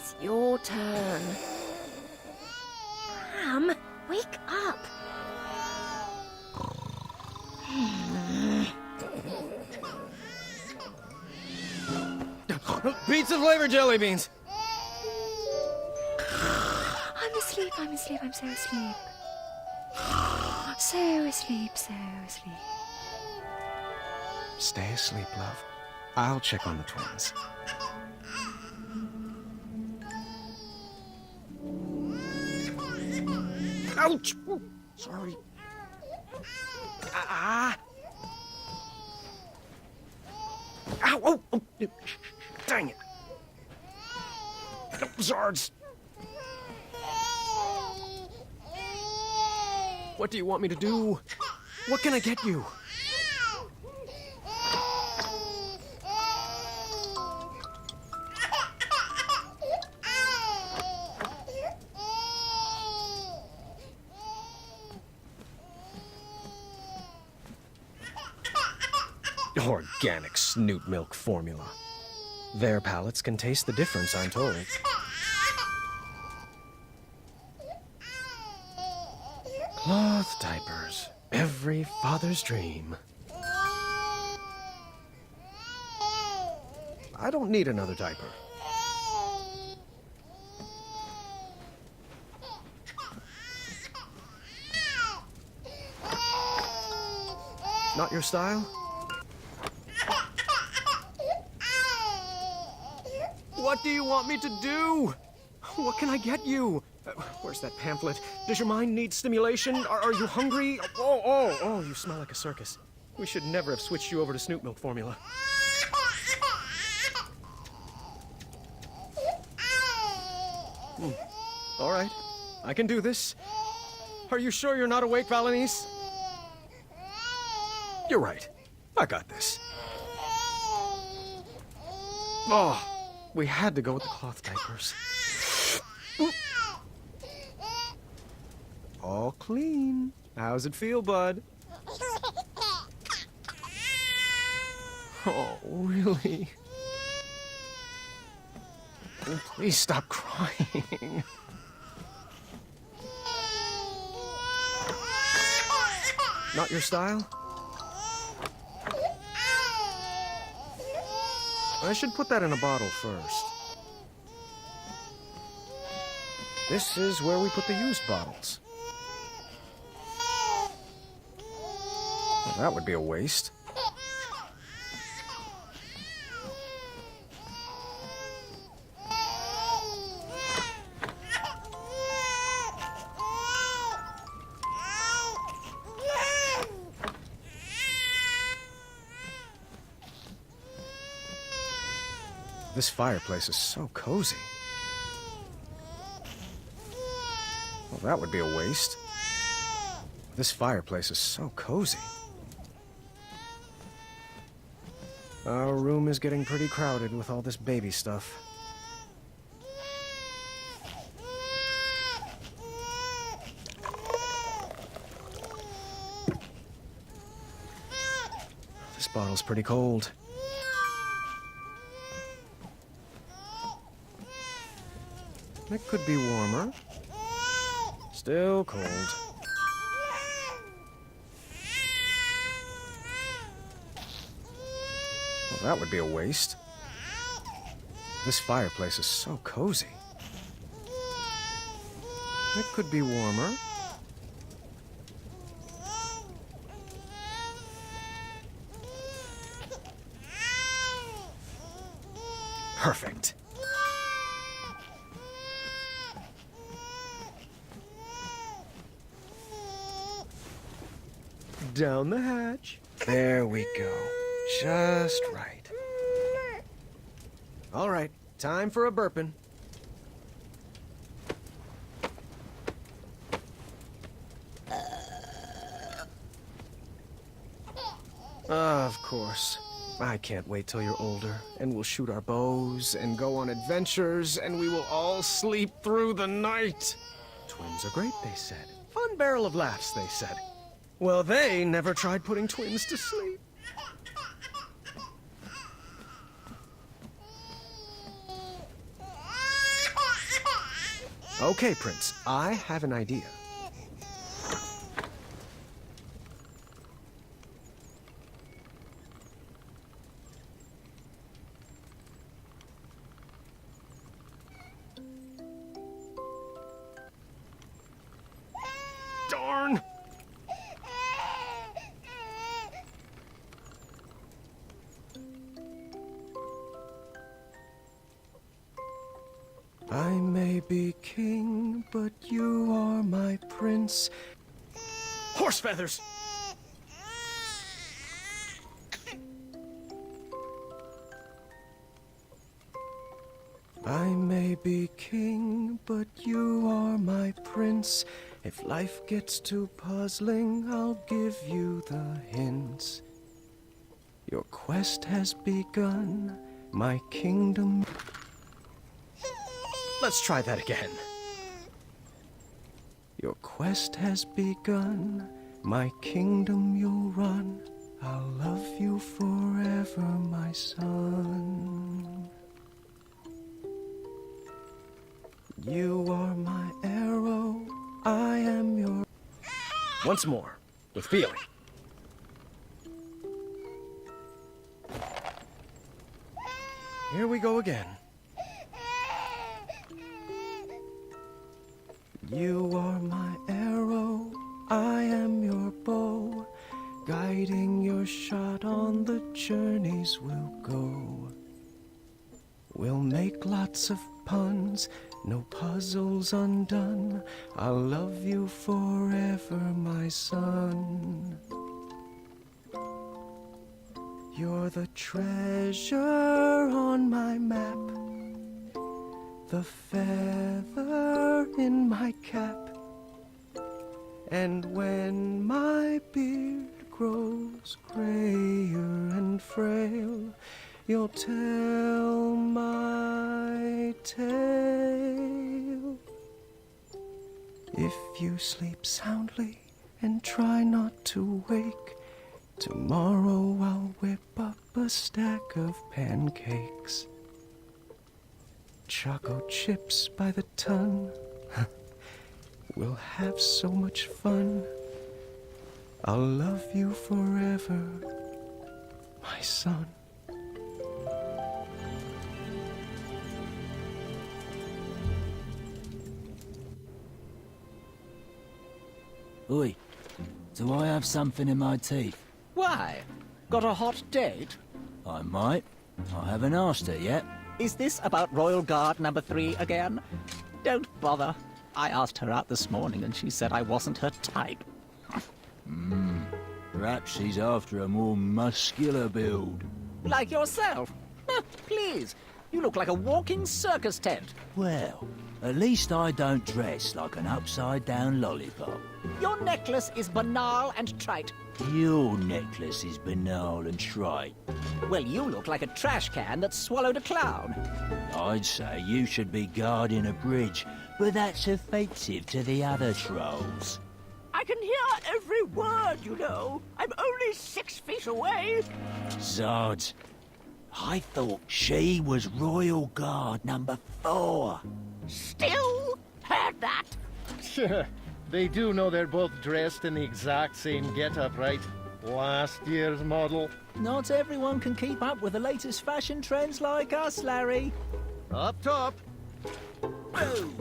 It's your turn. Ram, wake up. Pizza flavor jelly beans. I'm asleep, I'm so asleep. So asleep, so asleep. Stay asleep, love. I'll check on the twins. Ouch! Sorry. Ow! Oh! Dang it! Zards! What do you want me to do? What can I get you? Organic snoot milk formula. Their palates can taste the difference, I'm told. Cloth diapers. Every father's dream. I don't need another diaper. Not your style? What do you want me to do? What can I get you? Where's that pamphlet? Does your mind need stimulation? Are you hungry? Oh, you smell like a circus. We should never have switched you over to Snoot Milk formula. All right, I can do this. Are you sure you're not awake, Valenice? You're right. I got this. Oh, we had to go with the cloth diapers. All clean. How's it feel, bud? Oh, really? Oh, please stop crying. Not your style? I should put that in a bottle first. This is where we put the used bottles. Well, that would be a waste. This fireplace is so cozy. Well, that would be a waste. This fireplace is so cozy. Our room is getting pretty crowded with all this baby stuff. This bottle's pretty cold. It could be warmer. Still cold. Well, that would be a waste. This fireplace is so cozy. It could be warmer. Perfect. Down the hatch. There we go. Just right. All right, time for a burping. Of course. I can't wait till you're older, and we'll shoot our bows and go on adventures, and we will all sleep through the night. Twins are great, they said. Fun barrel of laughs, they said. Well, they never tried putting twins to sleep. Okay, Prince, I have an idea. Darn! I may be king, but you are my prince. Horse feathers! I may be king, but you are my prince. If life gets too puzzling, I'll give you the hints. Your quest has begun, my kingdom... Let's try that again. Your quest has begun, my kingdom you'll run. I'll love you forever, my son. You are my arrow, I am your... Once more, with feeling. Here we go again. You are my arrow, I am your bow. Guiding your shot on the journeys we'll go. We'll make lots of puns, no puzzles undone. I'll love you forever, my son. You're the treasure on my map, the feather in my cap. And when my beard grows grayer and frail, you'll tell my tale. If you sleep soundly and try not to wake, tomorrow I'll whip up a stack of pancakes. Choco chips by the ton. We'll have so much fun. I'll love you forever, my son. Oi, do I have something in my teeth? Why? Got a hot date? I might. I haven't asked her yet. Is this about Royal Guard number 3 again? Don't bother. I asked her out this morning and she said I wasn't her type. Perhaps she's after a more muscular build. Like yourself. Please, you look like a walking circus tent. Well, at least I don't dress like an upside-down lollipop. Your necklace is banal and trite. Your necklace is banal and trite. Well, you look like a trash can that swallowed a clown. I'd say you should be guarding a bridge, but that's offensive to the other trolls. I can hear every word, you know. I'm only 6 feet away. Zods, I thought she was Royal Guard number 4. Still heard that. Sure, they do know they're both dressed in the exact same get-up, right? Last year's model. Not everyone can keep up with the latest fashion trends like us, Larry. Up top. Boom!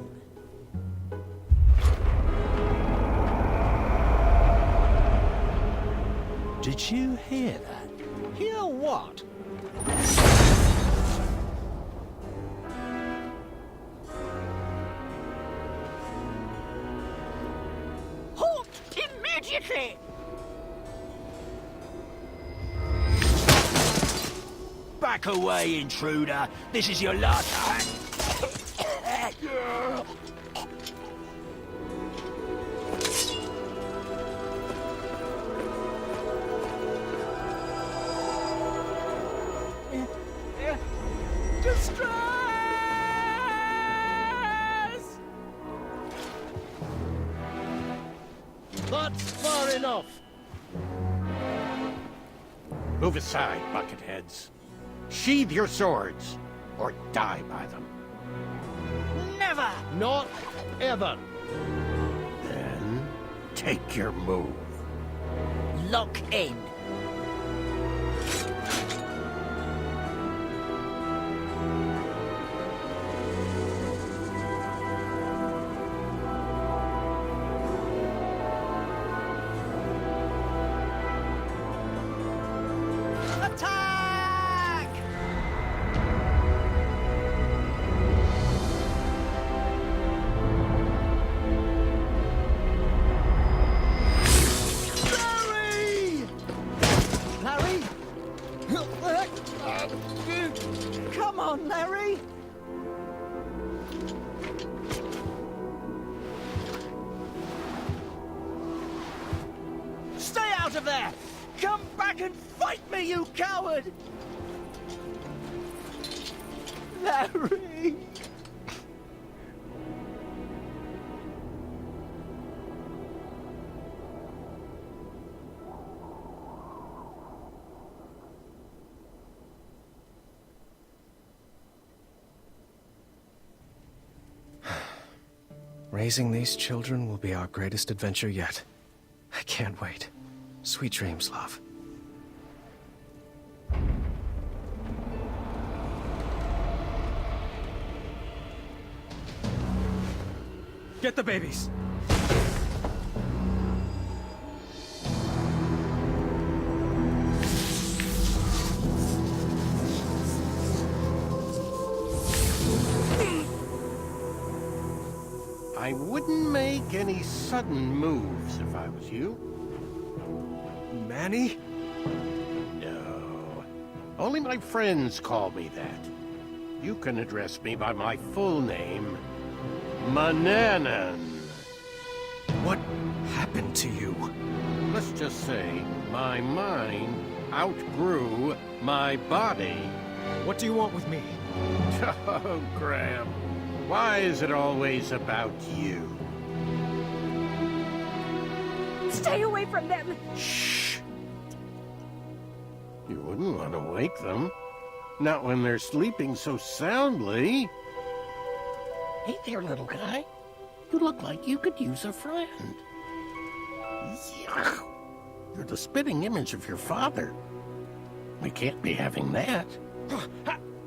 Did you hear that? Hear what? Halt immediately! Back away, intruder! This is your last... Distress! That's far enough. Move aside, bucketheads. Sheathe your swords, or die by them. Never! Not ever. Then take your move. Lock in. Attack! Larry! Come on, Larry! Stay out of there! Come back and fight me, you coward! Larry! Raising these children will be our greatest adventure yet. I can't wait. Sweet dreams, love. Get the babies! I wouldn't make any sudden moves if I was you. Manny? No. Only my friends call me that. You can address me by my full name, Mananan. What happened to you? Let's just say my mind outgrew my body. What do you want with me? Oh, Graham. Why is it always about you? Stay away from them. Shh. You wouldn't want to wake them. Not when they're sleeping so soundly. Hey there, little guy. You look like you could use a friend. Yuck. You're the spitting image of your father. We can't be having that.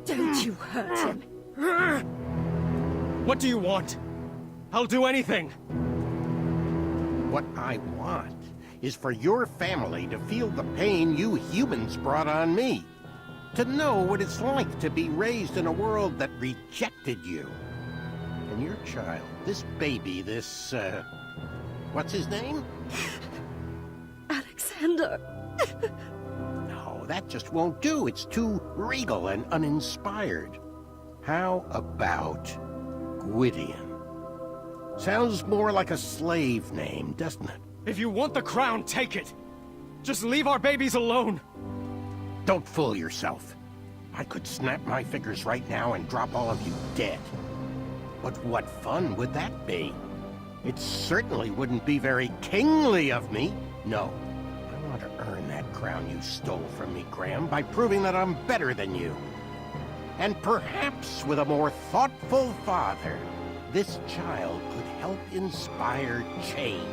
Don't you hurt him. What do you want? I'll do anything. What I want is for your family to feel the pain you humans brought on me. To know what it's like to be raised in a world that rejected you. And your child, this baby, this, what's his name? Alexander. No, that just won't do. It's too regal and uninspired. How about Gwydion? Sounds more like a slave name, doesn't it? If you want the crown, take it. Just leave our babies alone. Don't fool yourself. I could snap my fingers right now and drop all of you dead. But what fun would that be? It certainly wouldn't be very kingly of me. No, I want to earn that crown you stole from me, Graham, by proving that I'm better than you. And perhaps with a more thoughtful father, this child could help inspire change.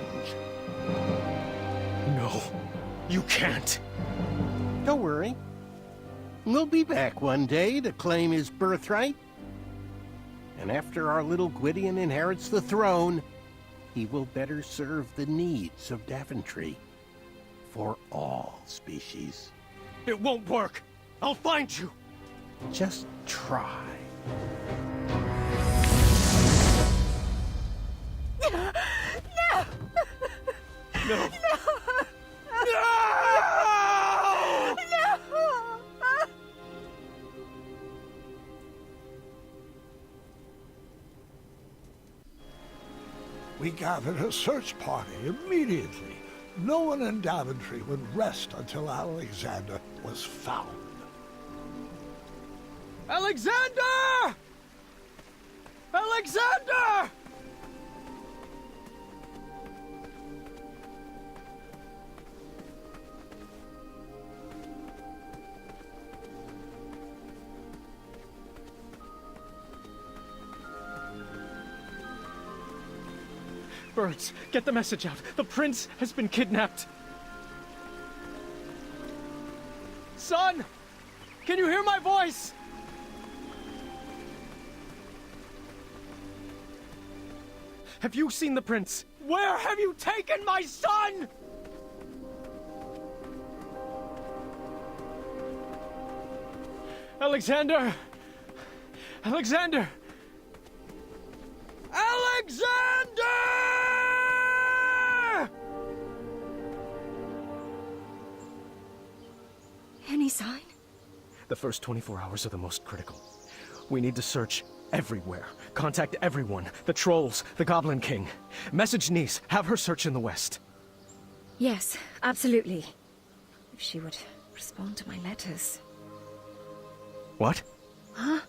No, you can't. Don't worry. We'll be back one day to claim his birthright. And after our little Gwydion inherits the throne, he will better serve the needs of Daventry. For all species. It won't work. I'll find you. Just try. No. We gathered a search party immediately. No one in Daventry would rest until Alexander was found. Alexander! Alexander! Birds, get the message out. The prince has been kidnapped. Son! Can you hear my voice? Have you seen the prince? Where have you taken my son? Alexander! Alexander! Alexander! Any sign? The first 24 hours are the most critical. We need to search everywhere. Contact everyone. The trolls, the Goblin King. Message Niece. Have her search in the west. Yes, absolutely. If she would respond to my letters. What? Huh?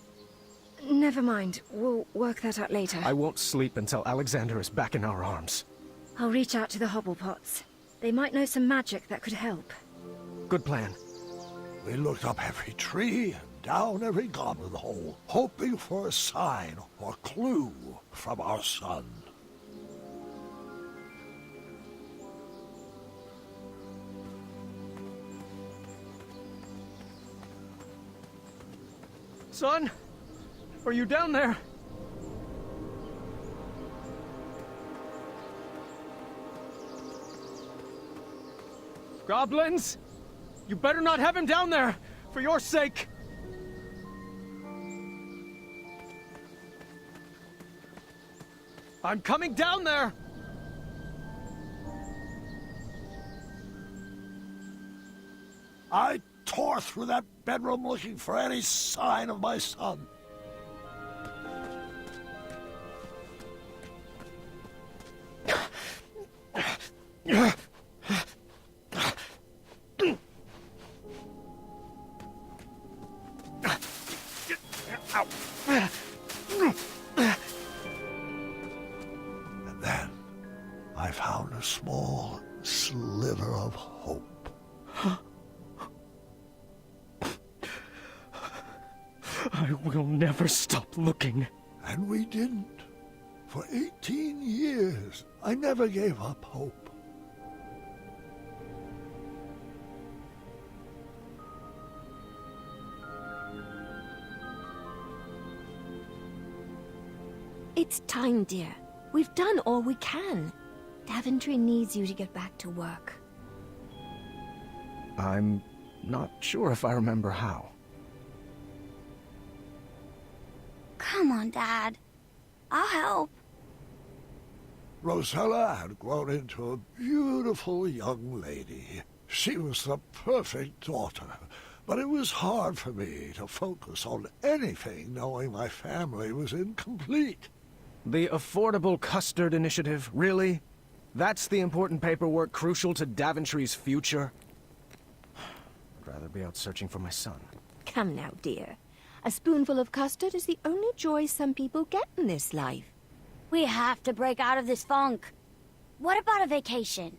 Never mind. We'll work that out later. I won't sleep until Alexander is back in our arms. I'll reach out to the Hobblepots. They might know some magic that could help. Good plan. We looked up every tree and down every goblin hole, hoping for a sign or clue from our son. Son? Are you down there? Goblins? You better not have him down there, for your sake. I'm coming down there! I tore through that bedroom looking for any sign of my son. And then I found a small sliver of hope. I will never stop looking. And we didn't. For 18 years, I never gave up hope. It's time, dear. We've done all we can. Daventry needs you to get back to work. I'm not sure if I remember how. Come on, Dad. I'll help. Rosella had grown into a beautiful young lady. She was the perfect daughter, but it was hard for me to focus on anything knowing my family was incomplete. The Affordable Custard Initiative, really? That's the important paperwork crucial to Daventry's future? I'd rather be out searching for my son. Come now, dear. A spoonful of custard is the only joy some people get in this life. We have to break out of this funk. What about a vacation?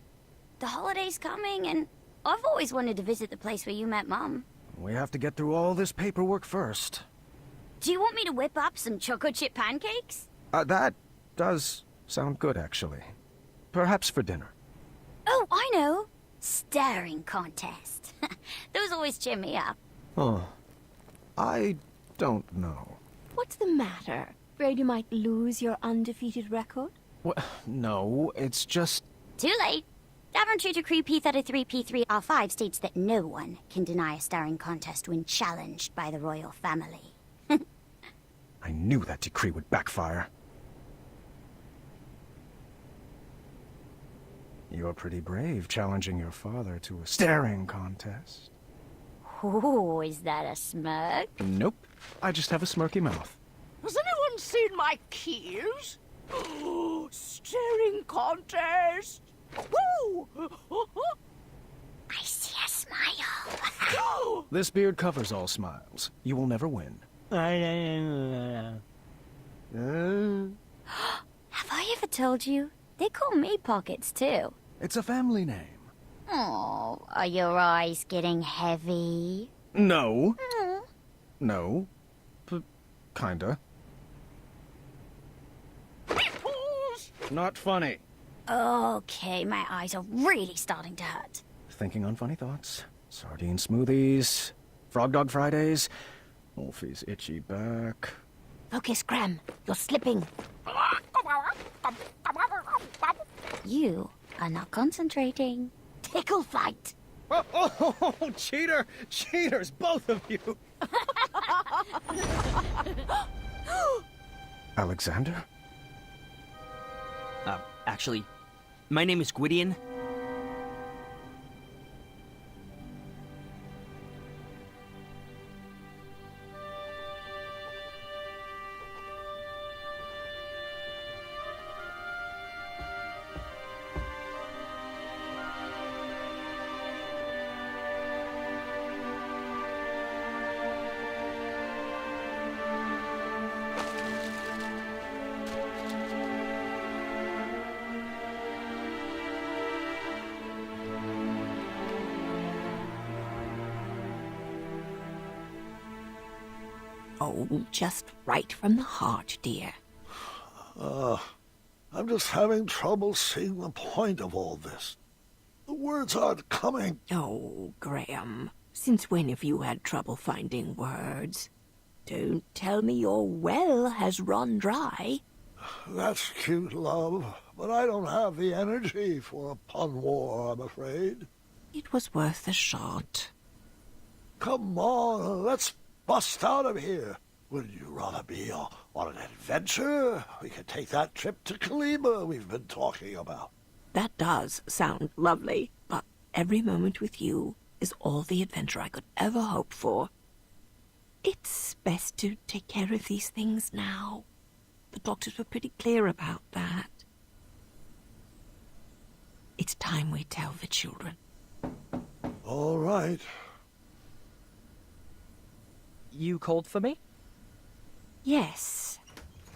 The holiday's coming, and I've always wanted to visit the place where you met Mom. We have to get through all this paperwork first. Do you want me to whip up some chocolate chip pancakes? That does sound good, actually. Perhaps for dinner. Oh, I know. Staring contest. Those always cheer me up. Oh, I don't know. What's the matter? Afraid you might lose your undefeated record? Well, no, it's just... Too late. Daventry Decree P33P3R5 states that no one can deny a staring contest when challenged by the royal family. I knew that decree would backfire. You're pretty brave, challenging your father to a staring contest. Oh, is that a smirk? Nope. I just have a smirky mouth. Has anyone seen my keys? Staring contest! Woo! I see a smile. This beard covers all smiles. You will never win. Have I ever told you? They call me Pockets, too. It's a family name. Oh, are your eyes getting heavy? No. No. Kinda. Not funny. Okay, my eyes are really starting to hurt. Thinking on funny thoughts. Sardine smoothies. Frog Dog Fridays. Wolfie's itchy back. Focus, Graham. You're slipping. You are not concentrating. Tickle fight. Oh, cheater! Cheaters, both of you! Alexander? Actually, my name is Gwydion. Oh, just right from the heart, dear. I'm just having trouble seeing the point of all this. The words aren't coming. Oh, Graham, since when have you had trouble finding words? Don't tell me your well has run dry. That's cute, love, but I don't have the energy for a pun war, I'm afraid. It was worth a shot. Come on, let's bust out of here. Would you rather be on an adventure? We could take that trip to Kalima we've been talking about. That does sound lovely, but every moment with you is all the adventure I could ever hope for. It's best to take care of these things now. The doctors were pretty clear about that. It's time we tell the children. All right. You called for me? Yes.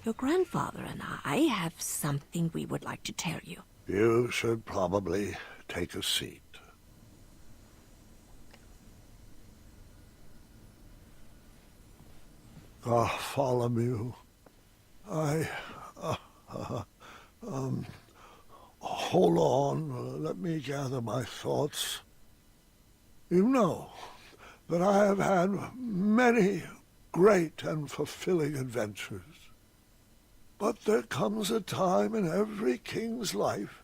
Your grandfather and I have something we would like to tell you. You should probably take a seat. Bartholomew, hold on, let me gather my thoughts. You know that I have had many great and fulfilling adventures. But there comes a time in every king's life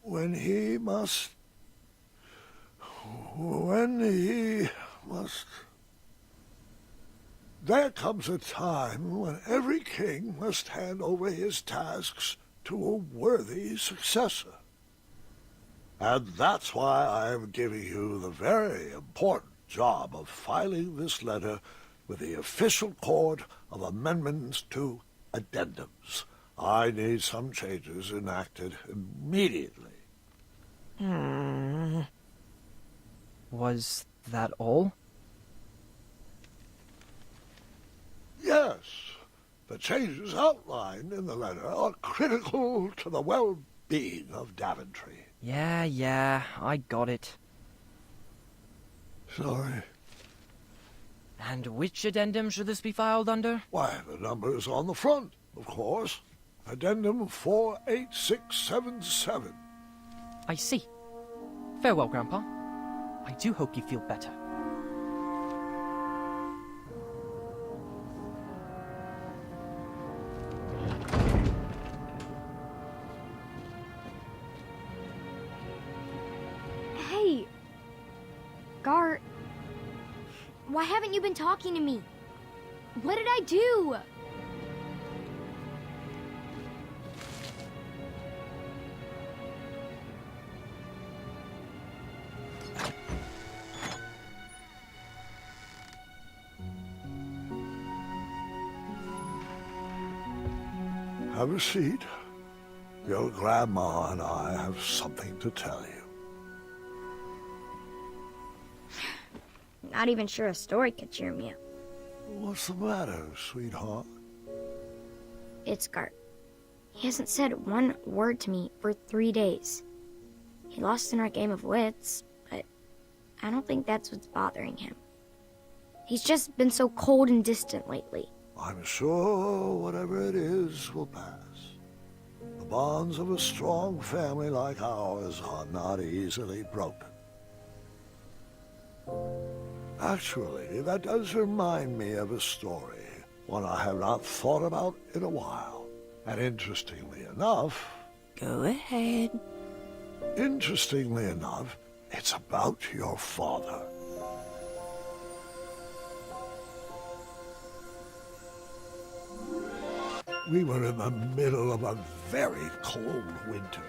when he must... There comes a time when every king must hand over his tasks to a worthy successor. And that's why I'm giving you the very important job of filing this letter with the official court of amendments to addendums. I need some changes enacted immediately. Was that all? Yes, the changes outlined in the letter are critical to the well-being of Daventry. Yeah, I got it. Sorry. And which addendum should this be filed under? Why, the number's on the front, of course. Addendum 48677. I see. Farewell, Grandpa. I do hope you feel better. Hey, Gar, why haven't you been talking to me? What did I do? Have a seat. Your grandma and I have something to tell you. Not even sure a story could cheer me up. What's the matter, sweetheart? It's Gart. He hasn't said one word to me for 3 days. He lost in our game of wits, but I don't think that's what's bothering him. He's just been so cold and distant lately. I'm sure whatever it is will pass. The bonds of a strong family like ours are not easily broken. Actually, that does remind me of a story, one I have not thought about in a while. And interestingly enough... Go ahead. Interestingly enough, it's about your father. We were in the middle of a very cold winter,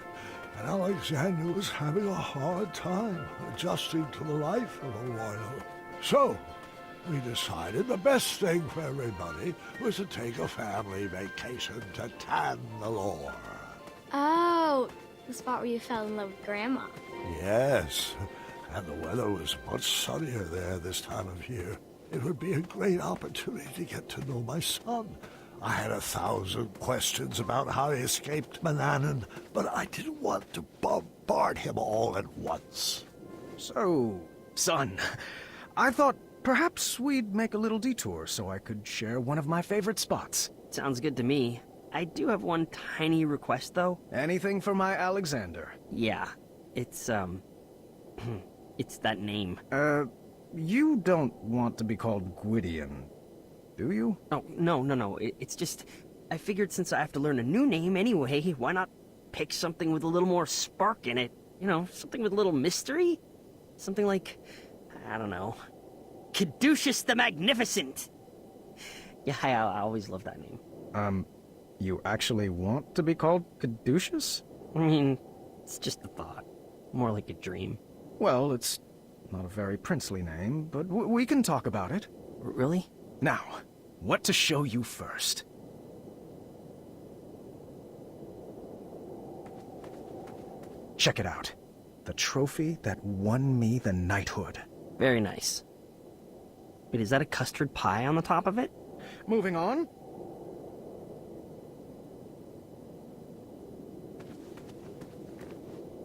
and Alexander was having a hard time adjusting to the life of a royal. So, we decided the best thing for everybody was to take a family vacation to Tandalore. Oh, the spot where you fell in love with Grandma. Yes, and the weather was much sunnier there this time of year. It would be a great opportunity to get to know my son. I had 1,000 questions about how he escaped Manannan, but I didn't want to bombard him all at once. So, son, I thought perhaps we'd make a little detour so I could share one of my favorite spots. Sounds good to me. I do have one tiny request, though. Anything for my Alexander? Yeah. It's, it's that name. You don't want to be called Gwydion, do you? Oh, no. It's just, I figured since I have to learn a new name anyway, why not pick something with a little more spark in it? You know, something with a little mystery? Something like, I don't know, Caduceus the Magnificent! Yeah, I always loved that name. You actually want to be called Caduceus? I mean, it's just a thought. More like a dream. Well, it's not a very princely name, but we can talk about it. Really? Now, what to show you first? Check it out. The trophy that won me the knighthood. Very nice. Wait, is that a custard pie on the top of it? Moving on.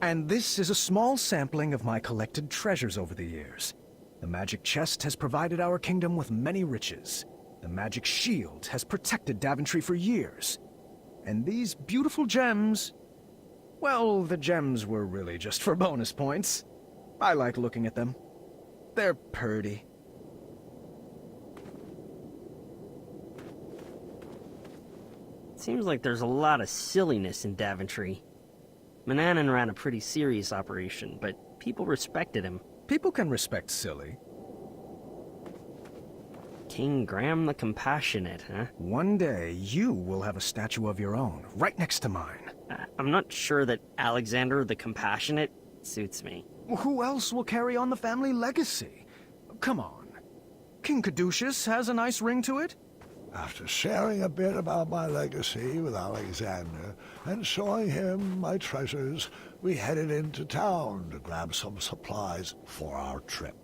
And this is a small sampling of my collected treasures over the years. The magic chest has provided our kingdom with many riches. The magic shield has protected Daventry for years. And these beautiful gems... well, the gems were really just for bonus points. I like looking at them. They're purty. Seems like there's a lot of silliness in Daventry. Manannan ran a pretty serious operation, but people respected him. People can respect silly. King Graham the Compassionate, huh? One day, you will have a statue of your own, right next to mine. I'm not sure that Alexander the Compassionate suits me. Who else will carry on the family legacy? Come on. King Caduceus has a nice ring to it. After sharing a bit about my legacy with Alexander and showing him my treasures, we headed into town to grab some supplies for our trip.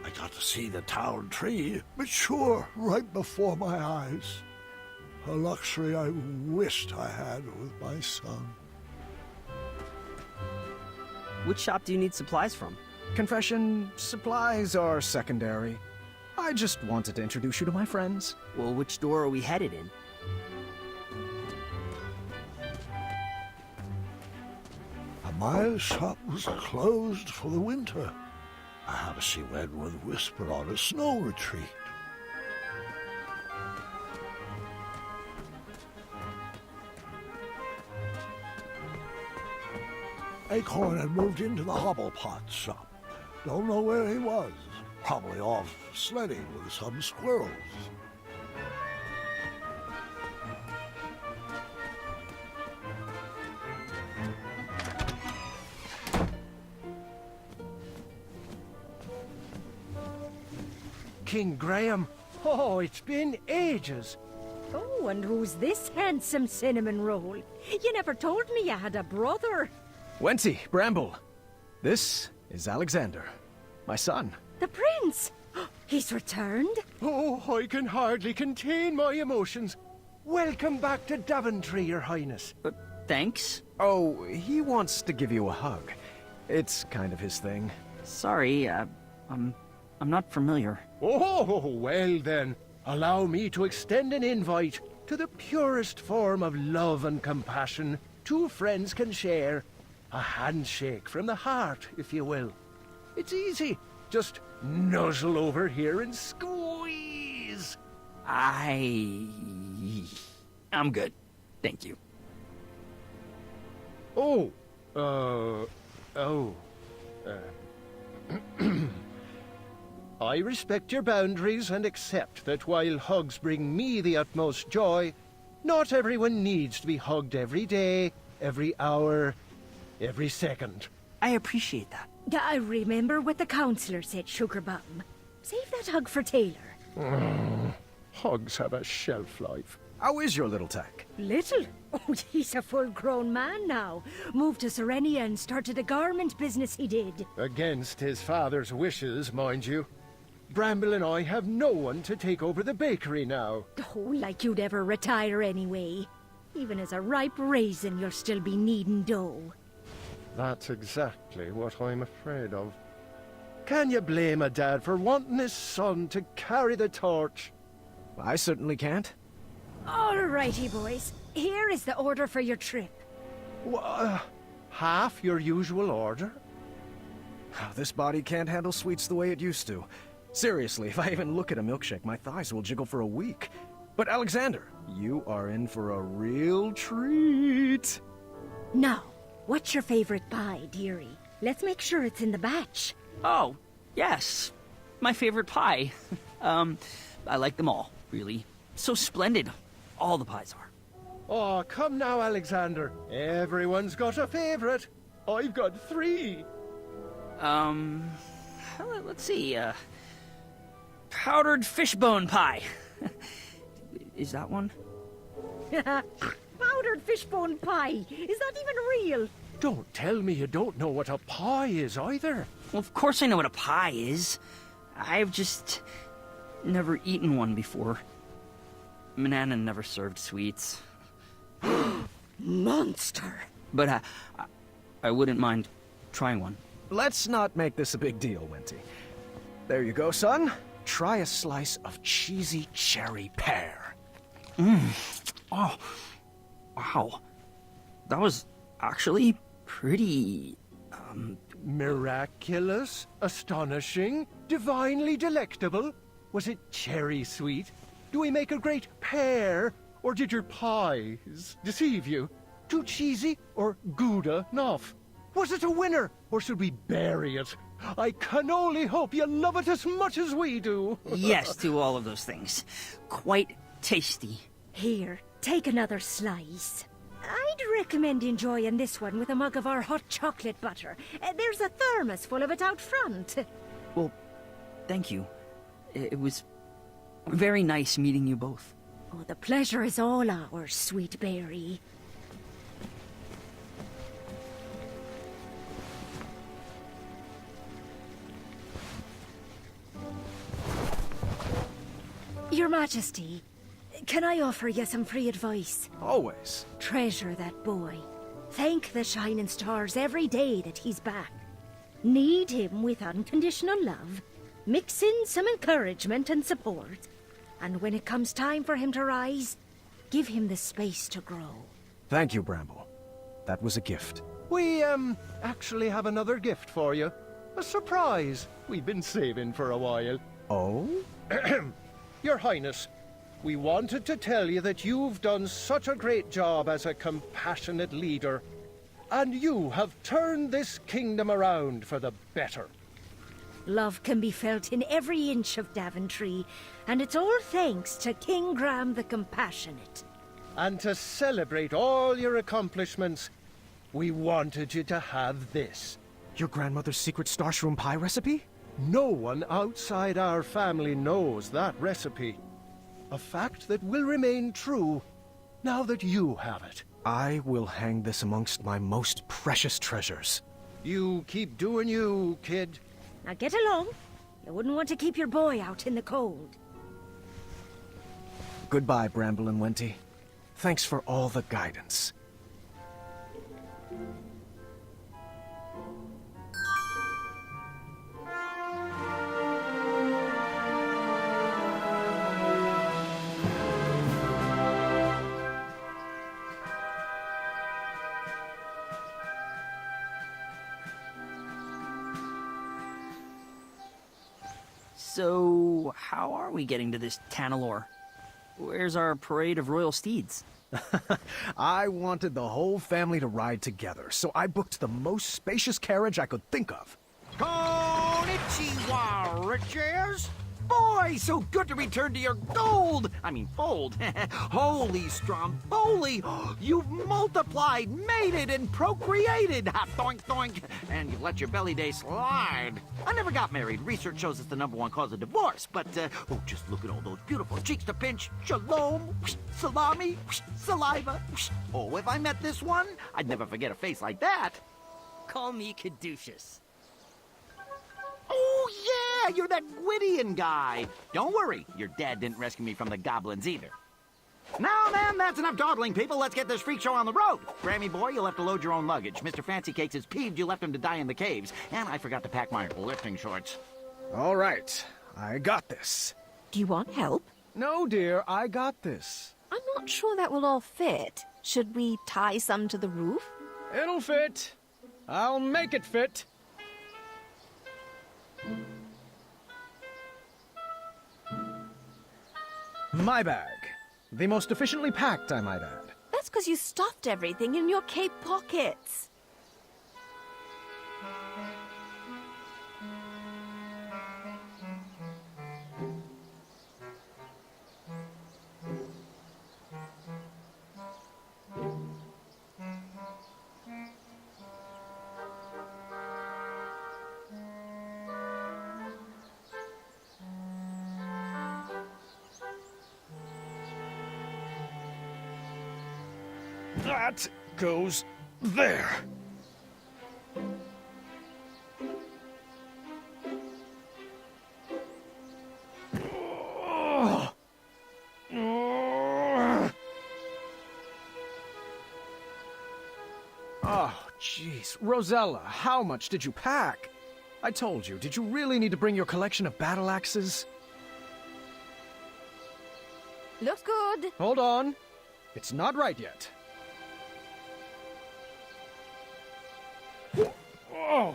I got to see the town tree mature right before my eyes. A luxury I wished I had with my son. Which shop do you need supplies from? Confession, supplies are secondary. I just wanted to introduce you to my friends. Well, which door are we headed in? My shop was closed for the winter. Perhaps she went with Whisper on a snow retreat. Acorn had moved into the Hobblepot shop. Don't know where he was. Probably off sledding with some squirrels. King Graham. Oh, it's been ages. Oh, and who's this handsome cinnamon roll? You never told me you had a brother. Wenty, Bramble. This is Alexander, my son. The prince! He's returned? Oh, I can hardly contain my emotions. Welcome back to Daventry, Your Highness. Thanks. Oh, he wants to give you a hug. It's kind of his thing. Sorry, I'm not familiar. Oh, well then, allow me to extend an invite to the purest form of love and compassion two friends can share. A handshake from the heart, if you will. It's easy. Just nuzzle over here and squeeze. I'm good. Thank you. I respect your boundaries and accept that while hugs bring me the utmost joy, not everyone needs to be hugged every day, every hour, every second. I appreciate that. I remember what the counselor said, Sugar Bum. Save that hug for Taylor. Hugs have a shelf life. How is your little tack? Little? Oh, he's a full-grown man now. Moved to Serenia and started a garment business he did. Against his father's wishes, mind you. Bramble and I have no one to take over the bakery now. Oh, like you'd ever retire anyway. Even as a ripe raisin, you'll still be kneading dough. That's exactly what I'm afraid of. Can you blame a dad for wanting his son to carry the torch? I certainly can't. All righty, boys. Here is the order for your trip. Half your usual order? This body can't handle sweets the way it used to. Seriously, if I even look at a milkshake, my thighs will jiggle for a week. But Alexander, you are in for a real treat. Now, what's your favorite pie, dearie? Let's make sure it's in the batch. Oh, yes. My favorite pie. I like them all, really. So splendid. All the pies are. Oh, come now, Alexander. Everyone's got a favorite. I've got 3. Let's see, powdered fishbone pie. Is that one? Powdered fishbone pie. Is that even real? Don't tell me you don't know what a pie is either. Well, of course I know what a pie is. I've just never eaten one before. Manana never served sweets. Monster. But I wouldn't mind trying one. Let's not make this a big deal, Wenty. There you go, son. Try a slice of cheesy cherry pear. Oh, wow. That was actually pretty, Miraculous, astonishing, divinely delectable. Was it cherry sweet? Do we make a great pear? Or did your pies deceive you? Too cheesy or Gouda enough? Was it a winner, or should we bury it? I can only hope you love it as much as we do. Yes to all of those things. Quite tasty. Here, take another slice. I'd recommend enjoying this one with a mug of our hot chocolate butter. There's a thermos full of it out front. Well, thank you. It was very nice meeting you both. Oh, the pleasure is all ours, sweet berry. Your Majesty, can I offer you some free advice? Always. Treasure that boy. Thank the shining stars every day that he's back. Need him with unconditional love. Mix in some encouragement and support. And when it comes time for him to rise, give him the space to grow. Thank you, Bramble. That was a gift. We, actually have another gift for you. A surprise we've been saving for a while. Oh? Your Highness, we wanted to tell you that you've done such a great job as a compassionate leader, and you have turned this kingdom around for the better. Love can be felt in every inch of Daventry, and it's all thanks to King Graham the Compassionate. And to celebrate all your accomplishments, we wanted you to have this. Your grandmother's secret starshroom pie recipe? No one outside our family knows that recipe. A fact that will remain true now that you have it. I will hang this amongst my most precious treasures. You keep doing you, kid. Now get along. You wouldn't want to keep your boy out in the cold. Goodbye, Bramble and Wenty. Thanks for all the guidance. So, how are we getting to this Tanalor? Where's our parade of royal steeds? I wanted the whole family to ride together, so I booked the most spacious carriage I could think of. Konnichiwa, riches! Boy, so good to return to your gold! I mean, fold. Holy Stromboli! You've multiplied, mated, and procreated! Ha, doink, doink! And you've let your belly day slide. I never got married. Research shows it's the #1 cause of divorce. But, oh, just look at all those beautiful cheeks to pinch. Shalom, salami, saliva. Oh, if I met this one, I'd never forget a face like that. Call me Caduceus. Oh, yeah, you're that Gwydion guy. Don't worry, your dad didn't rescue me from the goblins either. Now, then, that's enough dawdling, people. Let's get this freak show on the road. Grammy boy, you'll have to load your own luggage. Mr. Fancy Cakes is peeved you left him to die in the caves. And I forgot to pack my lifting shorts. All right, I got this. Do you want help? No, dear, I got this. I'm not sure that will all fit. Should we tie some to the roof? It'll fit. I'll make it fit. My bag. The most efficiently packed, I might add. That's because you stuffed everything in your cape pockets. That goes there. Oh, jeez. Rosella, how much did you pack? I told you, did you really need to bring your collection of battle axes? Looks good. Hold on. It's not right yet. Oh!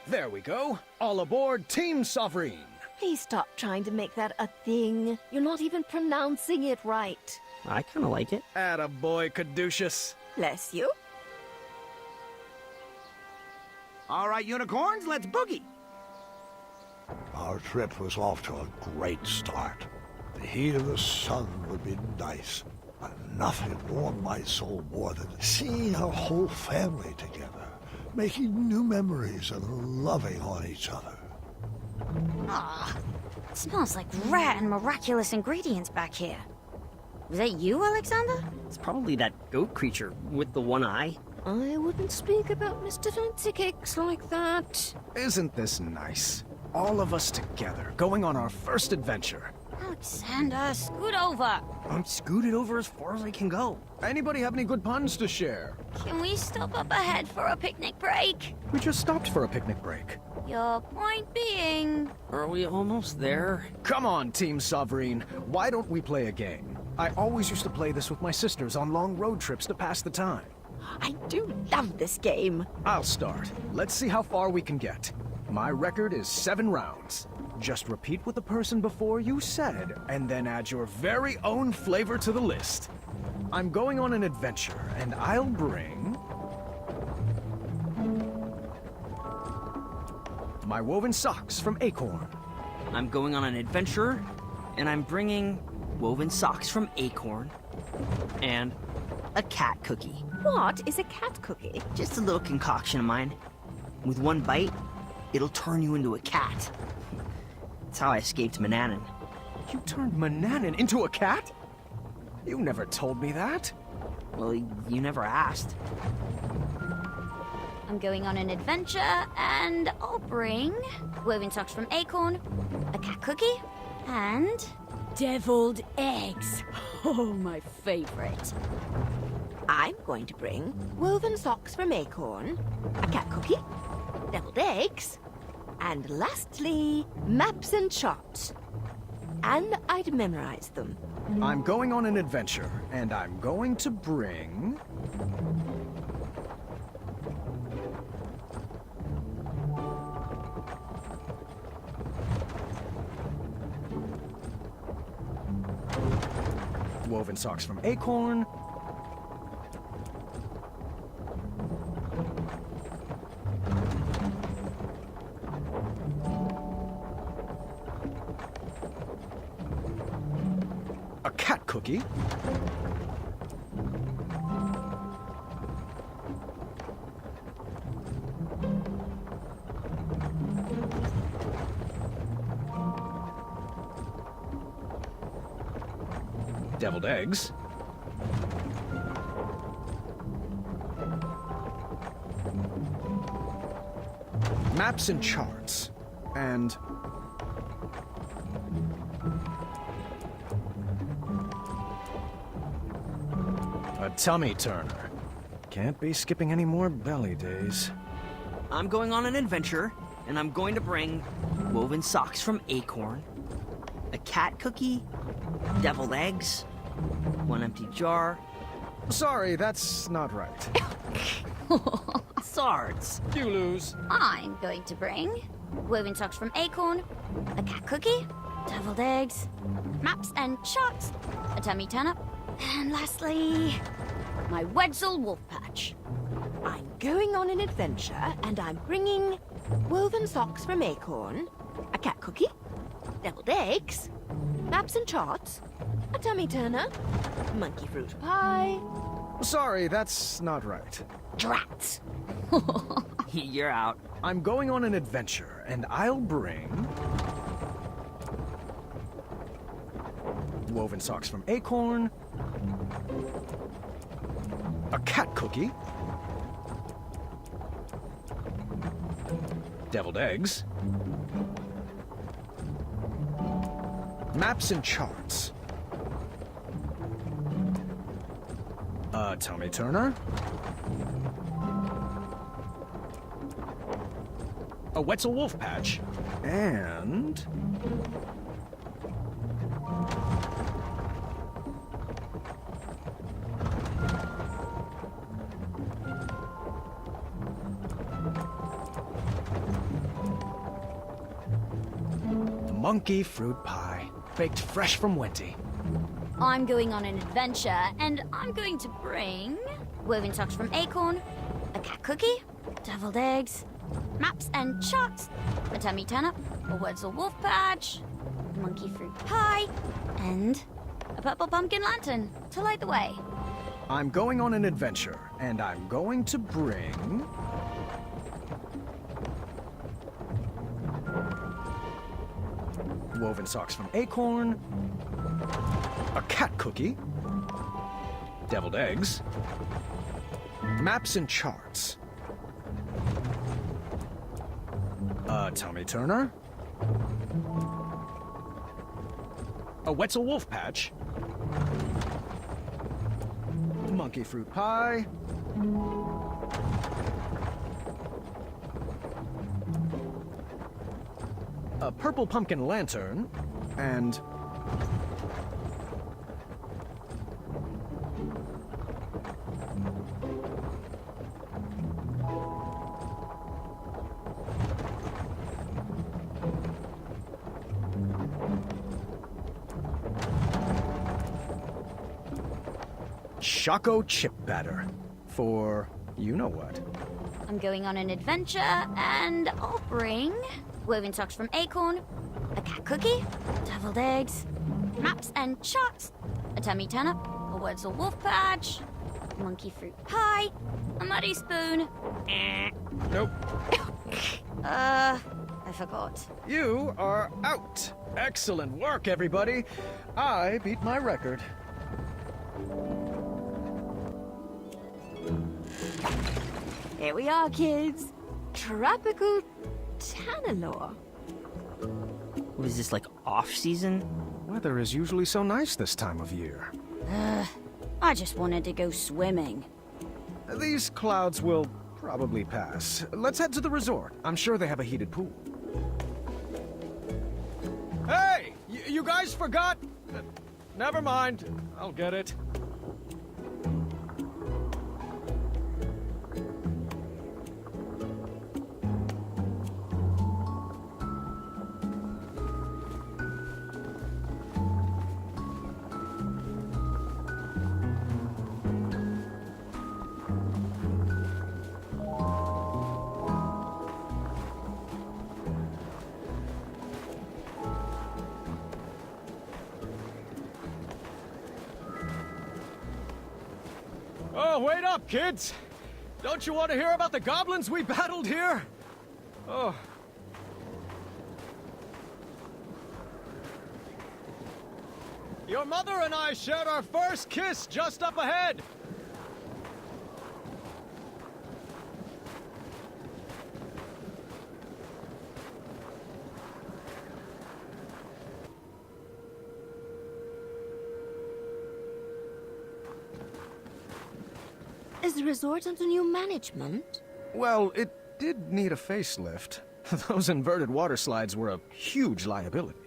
There we go. All aboard Team Sovereign. Please stop trying to make that a thing. You're not even pronouncing it right. I kind of like it. Attaboy, Caduceus. Bless you. All right, unicorns, let's boogie. Our trip was off to a great start. The heat of the sun would be nice, but nothing warmed my soul more than seeing our whole family together, making new memories and loving on each other. Ah, it smells like rare and miraculous ingredients back here. Was that you, Alexander? It's probably that goat creature with the one eye. I wouldn't speak about Mr. Fancy Cakes like that. Isn't this nice? All of us together, going on our first adventure. Alexander, scoot over. I'm scooted over as far as I can go. Anybody have any good puns to share? Can we stop up ahead for a picnic break? We just stopped for a picnic break. Your point being... Are we almost there? Come on, Team Sovereign. Why don't we play a game? I always used to play this with my sisters on long road trips to pass the time. I do love this game. I'll start. Let's see how far we can get. My record is 7 rounds. Just repeat what the person before you said, and then add your very own flavor to the list. I'm going on an adventure, and I'll bring... my woven socks from Acorn. I'm going on an adventure, and I'm bringing woven socks from Acorn, and a cat cookie. What is a cat cookie? Just a little concoction of mine. With one bite, it'll turn you into a cat. That's how I escaped Manannan. You turned Manannan into a cat? You never told me that. Well, you never asked. I'm going on an adventure, and I'll bring woven socks from Acorn, a cat cookie, and deviled eggs. Oh, my favorite. I'm going to bring woven socks from Acorn, a cat cookie, deviled eggs, and lastly, maps and charts. and I'd memorize them. I'm going on an adventure, and I'm going to bring... woven socks from Acorn. A cat cookie. Deviled eggs. Maps and charts. And... a tummy turner. Can't be skipping any more belly days. I'm going on an adventure, and I'm going to bring woven socks from Acorn, a cat cookie, deviled eggs, one empty jar. Sorry, that's not right. Swords. You lose. I'm going to bring woven socks from Acorn, a cat cookie, deviled eggs, maps and charts, a tummy turnip, and lastly, my Wetzel wolf patch. I'm going on an adventure, and I'm bringing woven socks from Acorn, a cat cookie, deviled eggs, maps and charts, a tummy turner, monkey fruit pie. Sorry, that's not right. Drats. You're out. I'm going on an adventure, and I'll bring... woven socks from Acorn, a cat cookie, deviled eggs, maps and charts, a tummy turner, a Wetzel wolf patch, and... monkey fruit pie, baked fresh from Wenty. I'm going on an adventure, and I'm going to bring woven socks from Acorn, a cat cookie, deviled eggs, maps and charts, a tummy turnip, a Wetzel wolf patch, monkey fruit pie, and a purple pumpkin lantern to light the way. I'm going on an adventure, and I'm going to bring... woven socks from Acorn, a cat cookie, deviled eggs, maps and charts, a tummy turner, a Wetzel wolf patch, monkey fruit pie, a purple pumpkin lantern, and... Choco chip batter for you-know-what. I'm going on an adventure, and I'll bring woven socks from Acorn, a cat cookie, deviled eggs, maps and charts, a tummy turnip, a Wetzel wolf patch, monkey fruit pie, a muddy spoon. Nope. I forgot. You are out. Excellent work, everybody. I beat my record. Here we are, kids. Tropical Tanalore. What is this, like, off-season? Weather is usually so nice this time of year. I just wanted to go swimming. These clouds will probably pass. Let's head to the resort. I'm sure they have a heated pool. Hey! You guys forgot? Never mind. I'll get it. Oh, wait up, kids! Don't you want to hear about the goblins we battled here? Oh. Your mother and I shared our first kiss just up ahead! Is the resort under new management? Well, it did need a facelift. Those inverted water slides were a huge liability.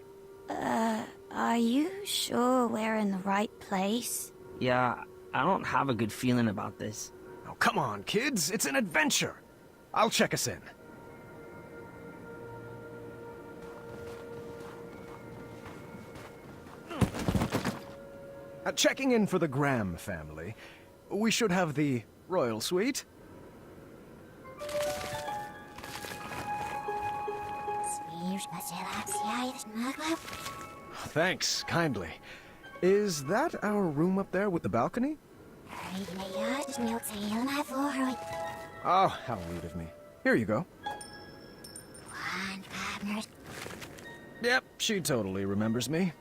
Are you sure we're in the right place? Yeah, I don't have a good feeling about this. Oh, come on, kids. It's an adventure. I'll check us in. Checking in for the Graham family. We should have the royal suite. Thanks, kindly. Is that our room up there with the balcony? Oh, how rude of me. Here you go. Yep, she totally remembers me.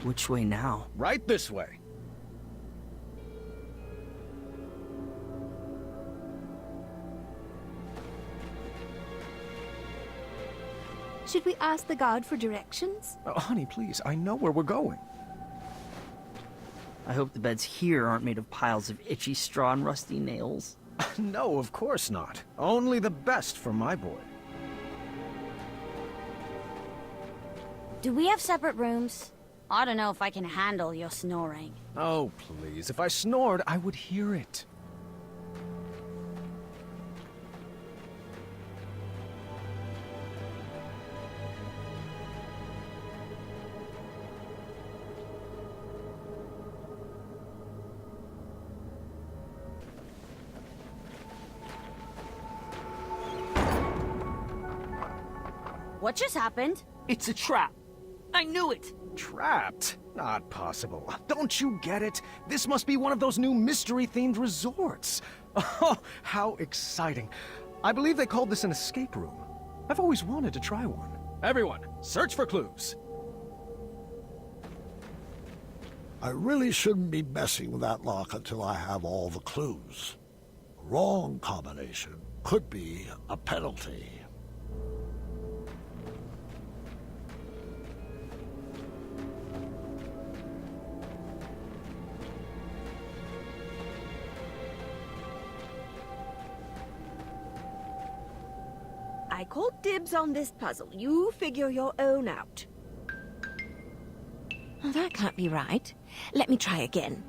Which way now? Right this way. Should we ask the guard for directions? Oh, honey, please, I know where we're going. I hope the beds here aren't made of piles of itchy straw and rusty nails. No, of course not. Only the best for my boy. Do we have separate rooms? I don't know if I can handle your snoring. Oh, please. If I snored, I would hear it. What just happened? It's a trap. I knew it. Trapped? Not possible. Don't you get it? This must be one of those new mystery-themed resorts. Oh, how exciting. I believe they called this an escape room. I've always wanted to try one. Everyone, search for clues. I really shouldn't be messing with that lock until I have all the clues. Wrong combination could be a penalty. I call dibs on this puzzle. You figure your own out. Oh, that can't be right. Let me try again.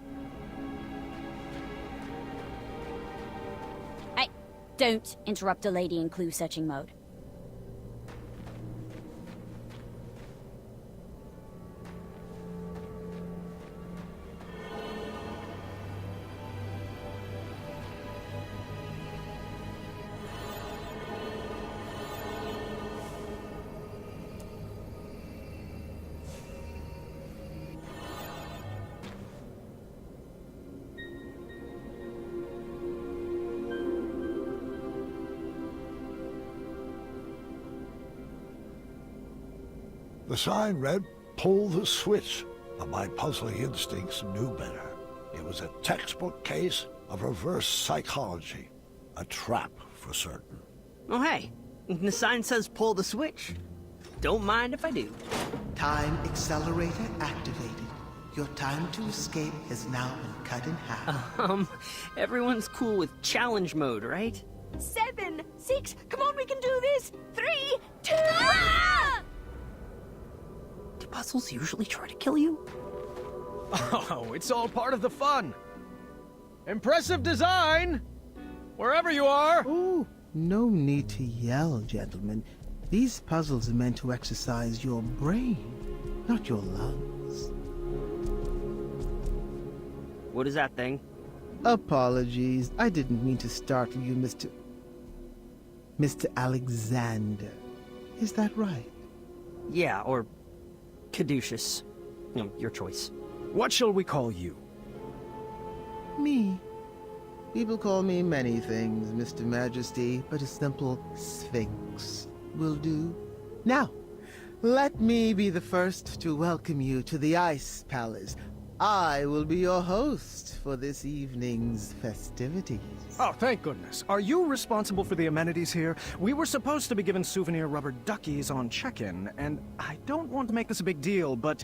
Hey, don't interrupt a lady in clue-searching mode. The sign read, "Pull the switch," but my puzzling instincts knew better. It was a textbook case of reverse psychology. A trap, for certain. Oh, hey. The sign says pull the switch. Don't mind if I do. Time accelerator activated. Your time to escape has now been cut in half. Everyone's cool with challenge mode, right? 7, 6, come on, we can do this! 3, 2... Do puzzles usually try to kill you? Oh, it's all part of the fun. Impressive design! Wherever you are! Oh, no need to yell, gentlemen. These puzzles are meant to exercise your brain, not your lungs. What is that thing? Apologies. I didn't mean to startle you, Mr. Alexander. Is that right? Yeah, or caduceus. Your choice. What shall we call you? Me. People call me many things, Mr. Majesty, but a simple Sphinx will do. Now, let me be the first to welcome you to the Ice Palace. I will be your host for this evening's festivities. Oh, thank goodness. Are you responsible for the amenities here? We were supposed to be given souvenir rubber duckies on check-in, and I don't want to make this a big deal, but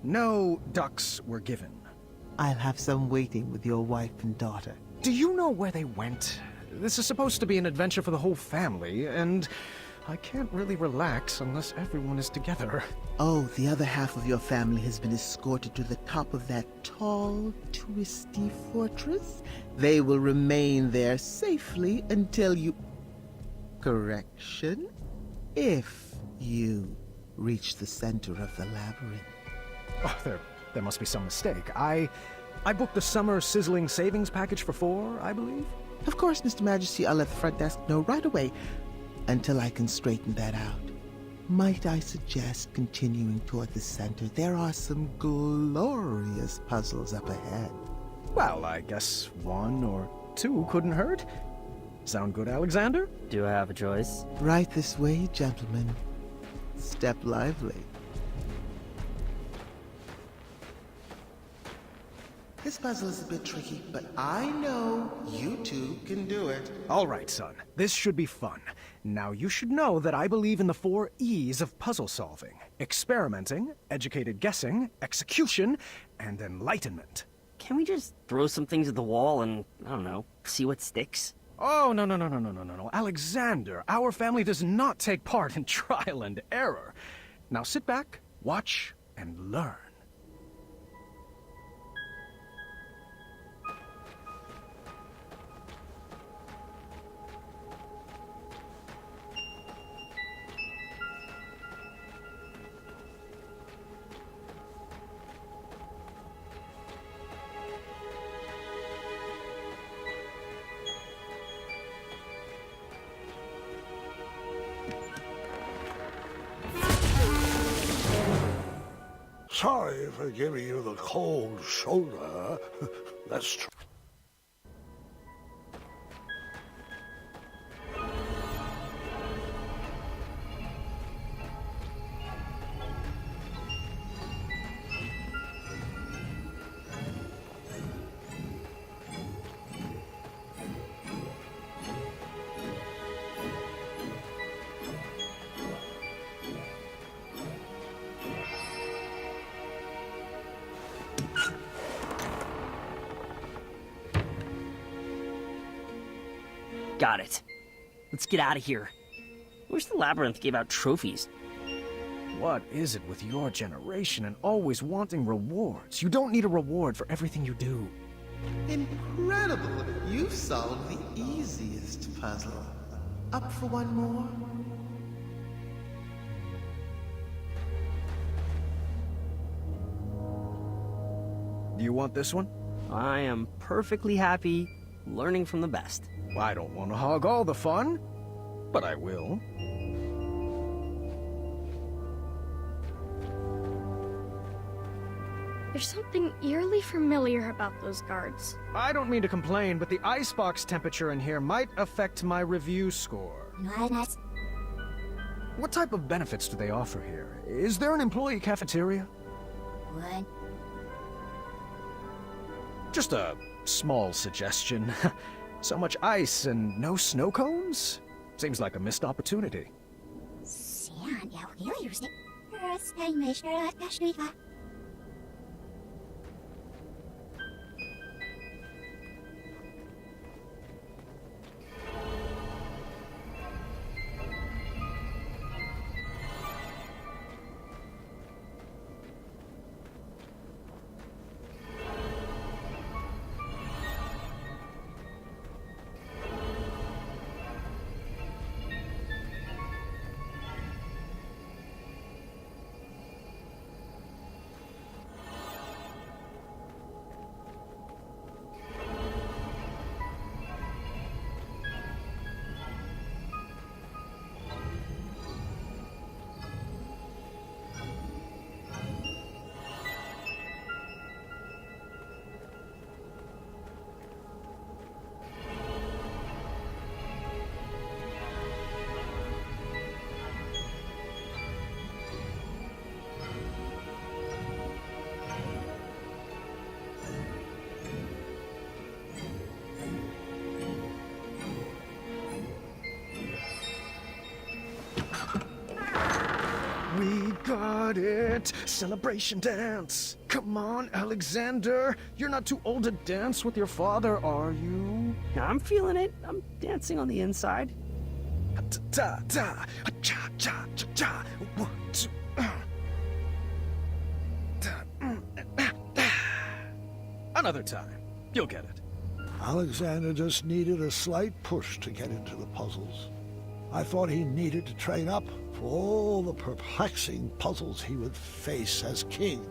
no ducks were given. I'll have some waiting with your wife and daughter. Do you know where they went? This is supposed to be an adventure for the whole family, and I can't really relax unless everyone is together. Oh, the other half of your family has been escorted to the top of that tall, twisty fortress. They will remain there safely until you... Correction? If you reach the center of the labyrinth. Oh, there must be some mistake. I booked the summer sizzling savings package for 4, I believe. Of course, Mr. Majesty, I'll let the front desk know right away. Until I can straighten that out. Might I suggest continuing toward the center? There are some glorious puzzles up ahead. Well, I guess 1 or 2 couldn't hurt. Sound good, Alexander? Do I have a choice? Right this way, gentlemen. Step lively. This puzzle is a bit tricky, but I know you two can do it. All right, son. This should be fun. Now, you should know that I believe in the 4 E's of puzzle solving. Experimenting, educated guessing, execution, and enlightenment. Can we just throw some things at the wall and, I don't know, see what sticks? Oh, no. Alexander, our family does not take part in trial and error. Now sit back, watch, and learn. Sorry for giving you the cold shoulder. That's true. Got it. Let's get out of here. I wish the labyrinth gave out trophies. What is it with your generation and always wanting rewards? You don't need a reward for everything you do. Incredible! You've solved the easiest puzzle. Up for one more? Do you want this one? I am perfectly happy learning from the best. I don't want to hog all the fun, but I will. There's something eerily familiar about those guards. I don't mean to complain, but the icebox temperature in here might affect my review score. What type of benefits do they offer here? Is there an employee cafeteria? What? Just a small suggestion. So much ice and no snow cones? Seems like a missed opportunity. cut it! Celebration dance! Come on, Alexander! You're not too old to dance with your father, are you? I'm feeling it. I'm dancing on the inside. Ta ta, cha cha cha cha. 1, 2. Another time. You'll get it. Alexander just needed a slight push to get into the puzzles. I thought he needed to train up for all the perplexing puzzles he would face as king.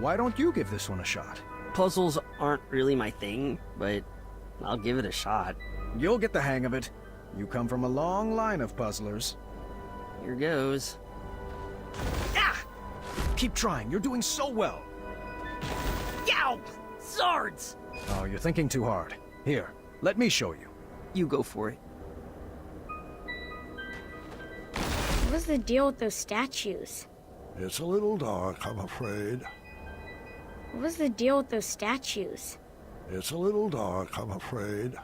Why don't you give this one a shot? Puzzles aren't really my thing, but I'll give it a shot. You'll get the hang of it. You come from a long line of puzzlers. Here goes. Ah! Keep trying. You're doing so well. Yow! Swords! Oh, you're thinking too hard. Here, let me show you. You go for it. What was the deal with those statues? It's a little dark, I'm afraid. What was the deal with those statues? It's a little dark, I'm afraid.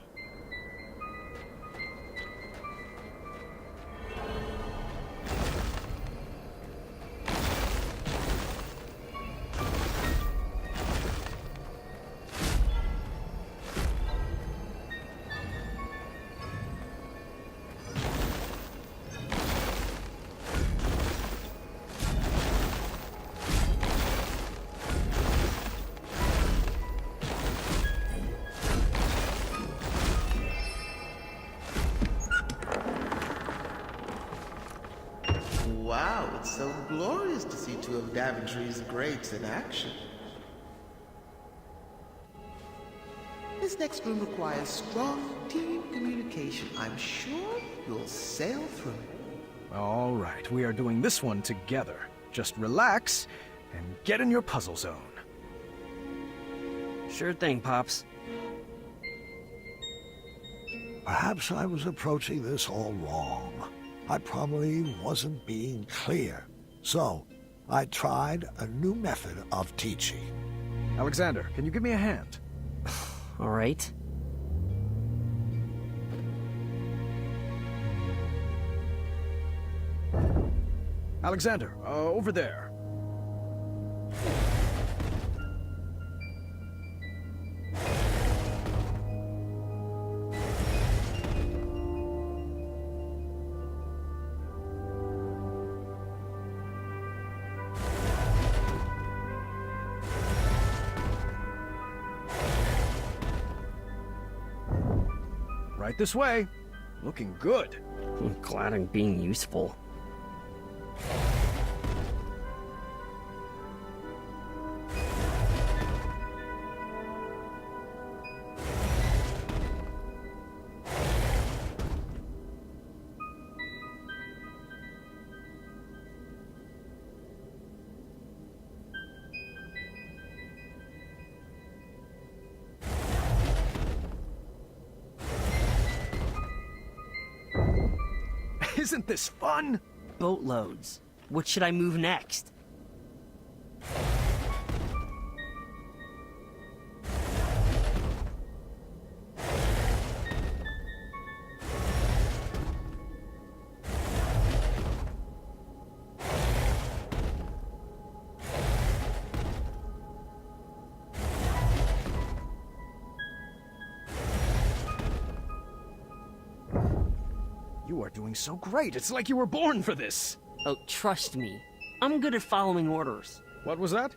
Wow, it's so glorious to see two of Daventry's greats in action. This next room requires strong team communication. I'm sure you'll sail through it. All right, we are doing this one together. Just relax and get in your puzzle zone. Sure thing, Pops. Perhaps I was approaching this all wrong. I probably wasn't being clear. So, I tried a new method of teaching. Alexander, can you give me a hand? All right. Alexander, over there. Right this way. Looking good. I'm glad I'm being useful. Isn't this fun? Boatloads. What should I move next? You are doing so great. It's like you were born for this. Oh, trust me. I'm good at following orders. What was that?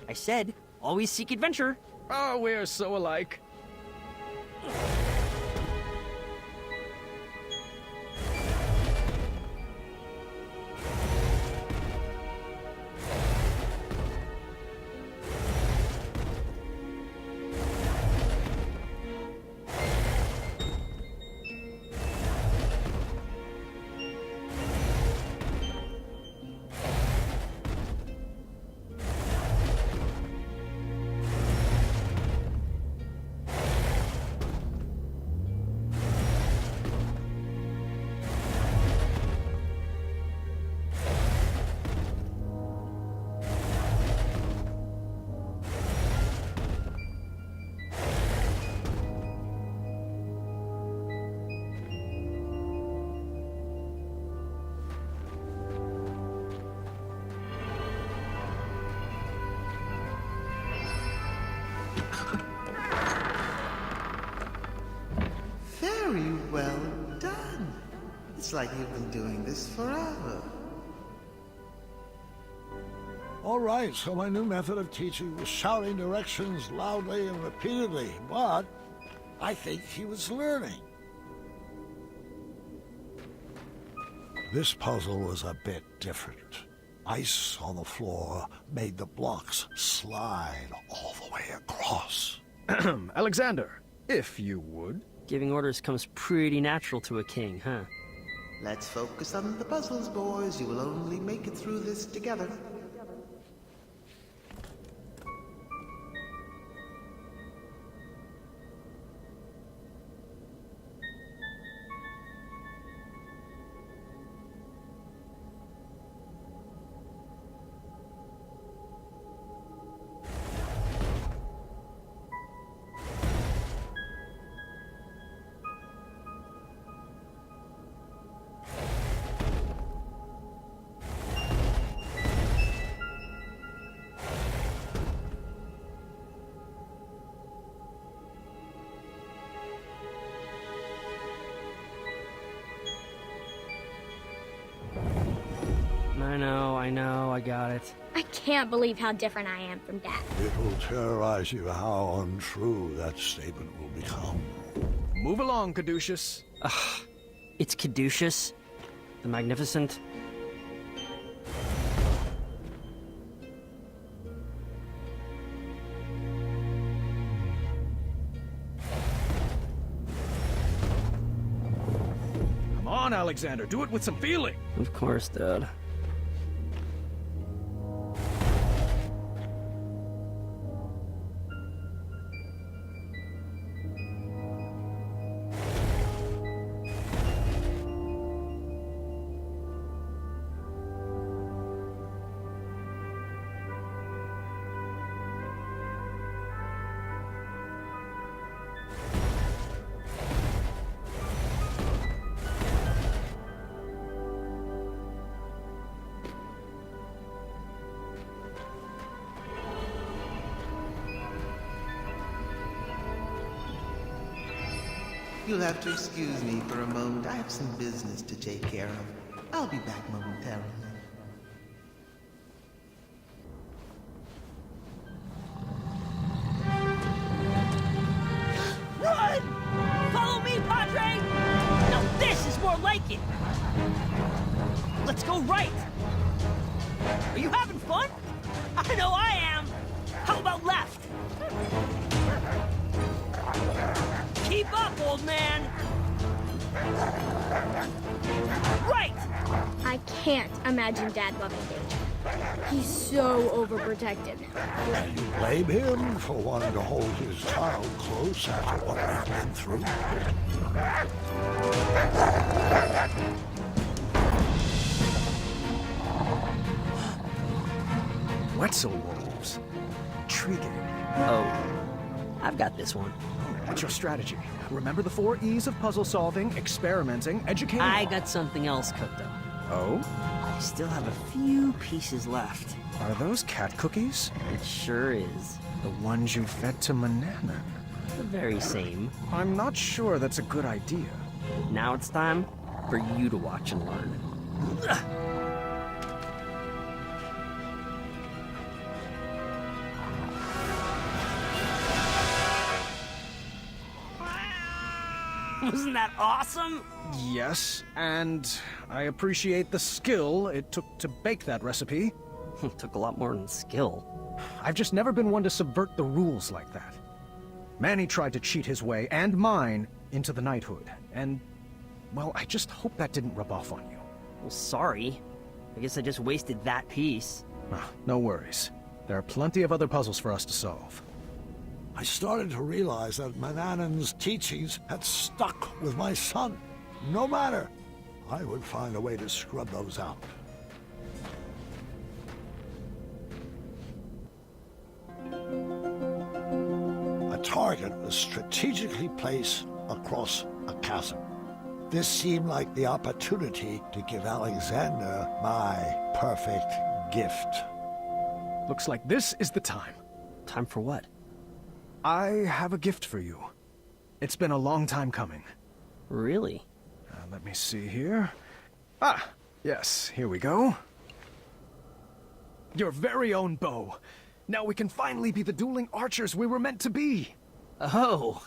I said, always seek adventure. Oh, we're so alike. Looks like you've been doing this forever. All right, so my new method of teaching was shouting directions loudly and repeatedly, but I think he was learning. This puzzle was a bit different. Ice on the floor made the blocks slide all the way across. Alexander, if you would. Giving orders comes pretty natural to a king, huh? Let's focus on the puzzles, boys. You will only make it through this together. I know, I got it. I can't believe how different I am from Dad. It will terrorize you how untrue that statement will become. Move along, Caduceus. It's Caduceus, the Magnificent. Come on, Alexander, do it with some feeling. Of course, Dad. You'll have to excuse me for a moment. I have some business to take care of. I'll be back momentarily. Run! Follow me, Padre! Now this is more like it! Let's go right! Are you having fun? I know I am! How about left? Keep up, old man! Right! I can't imagine Dad loving danger. He's so overprotective. And you blame him for wanting to hold his child close after what we've been through? Wetzel wolves. Intriguing. Oh, I've got this one. What's your strategy? Remember the 4 E's of puzzle solving, experimenting, educating... I got something else cooked up. Oh? I still have a few pieces left. Are those cat cookies? It sure is. The ones you fed to Mananan. The very same. I'm not sure that's a good idea. Now it's time for you to watch and learn. Wasn't that awesome? Yes, and I appreciate the skill it took to bake that recipe. It took a lot more than skill. I've just never been one to subvert the rules like that. Manny tried to cheat his way, and mine, into the knighthood, and, well, I just hope that didn't rub off on you. Well, sorry. I guess I just wasted that piece. No worries. There are plenty of other puzzles for us to solve. I started to realize that Manannan's teachings had stuck with my son. No matter, I would find a way to scrub those out. A target was strategically placed across a chasm. This seemed like the opportunity to give Alexander my perfect gift. Looks like this is the time. Time for what? I have a gift for you. It's been a long time coming. Really? Let me see here. Ah, yes, here we go. Your very own bow. Now we can finally be the dueling archers we were meant to be. Oh,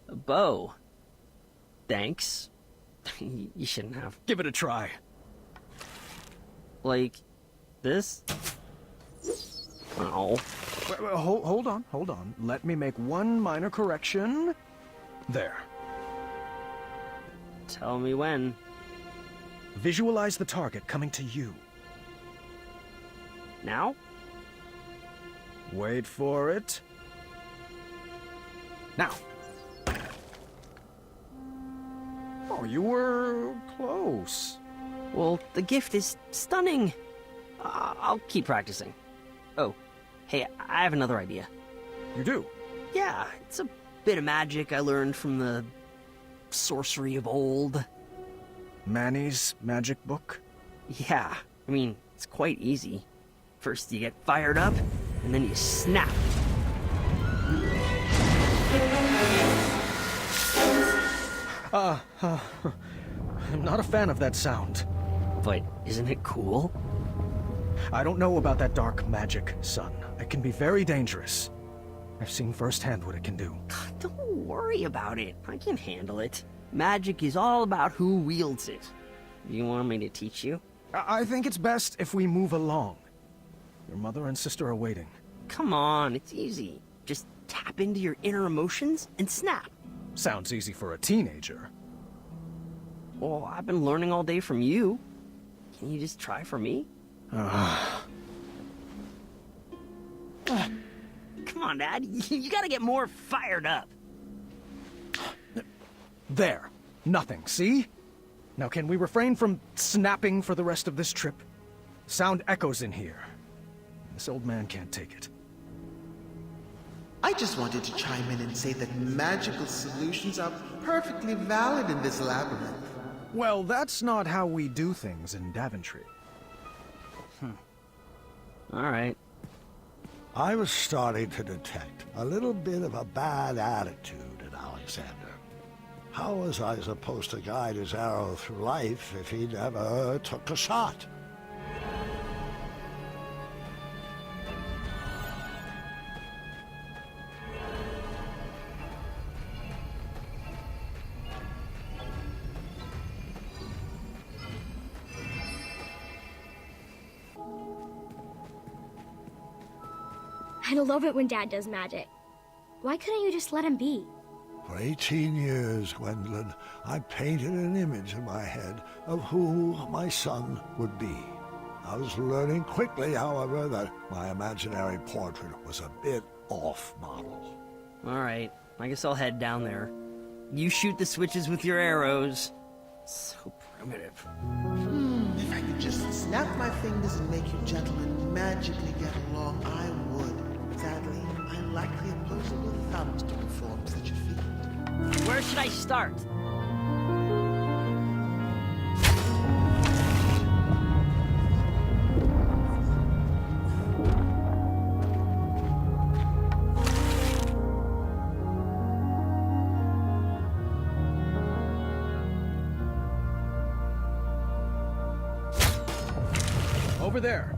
a bow. Thanks. You shouldn't have. Give it a try. Like, this? Oh. Wait, hold on. Let me make one minor correction. There. Tell me when. Visualize the target coming to you. Now? Wait for it. Now. Oh, you were close. Well, the gift is stunning. I'll keep practicing. Oh, hey, I have another idea. You do? Yeah, it's a bit of magic I learned from the sorcery of old. Manny's magic book? Yeah, I mean, it's quite easy. First you get fired up, and then you snap. I'm not a fan of that sound. But isn't it cool? I don't know about that dark magic, son. It can be very dangerous. I've seen firsthand what it can do. Don't worry about it. I can handle it. Magic is all about who wields it. You want me to teach you? I think it's best if we move along. Your mother and sister are waiting. Come on, it's easy. Just tap into your inner emotions and snap. Sounds easy for a teenager. Well, I've been learning all day from you. Can you just try for me? Come on, Dad. You gotta get more fired up. There. Nothing, see? Now can we refrain from snapping for the rest of this trip? Sound echoes in here. This old man can't take it. I just wanted to chime in and say that magical solutions are perfectly valid in this labyrinth. Well, that's not how we do things in Daventry. All right. I was starting to detect a little bit of a bad attitude in Alexander. How was I supposed to guide his arrow through life if he never took a shot? I love it when Dad does magic. Why couldn't you just let him be? For 18 years, Gwendolyn, I painted an image in my head of who my son would be. I was learning quickly, however, that my imaginary portrait was a bit off model. All right. I guess I'll head down there. You shoot the switches with your arrows. So primitive. If I could just snap my fingers and make you gentlemen magically get along, I would. Sadly, I lack the opposable thumbs to perform such a feat. Where should I start? Over there.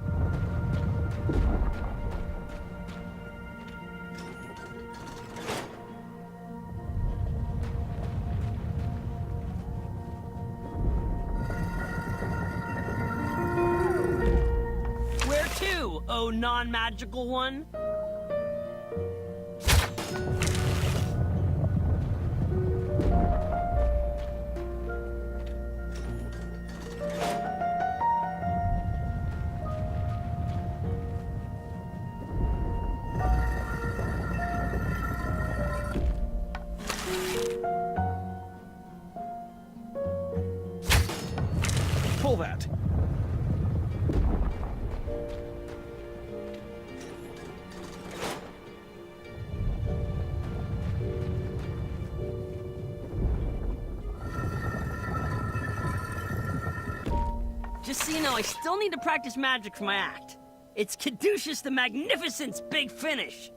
Where to, oh non-magical one? Pull that. Just so you know, I still need to practice magic for my act. It's Caduceus the Magnificent's big finish.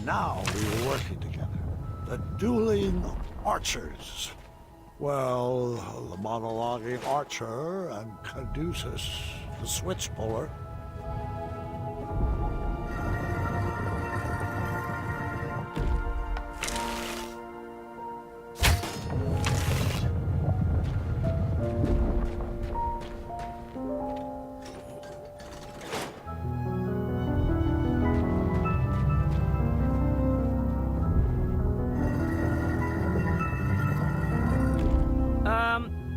Now we were working together. The dueling archers. Well, the monologuing archer and Caduceus, the switch puller.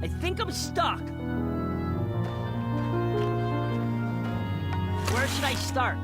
I think I'm stuck. Where should I start?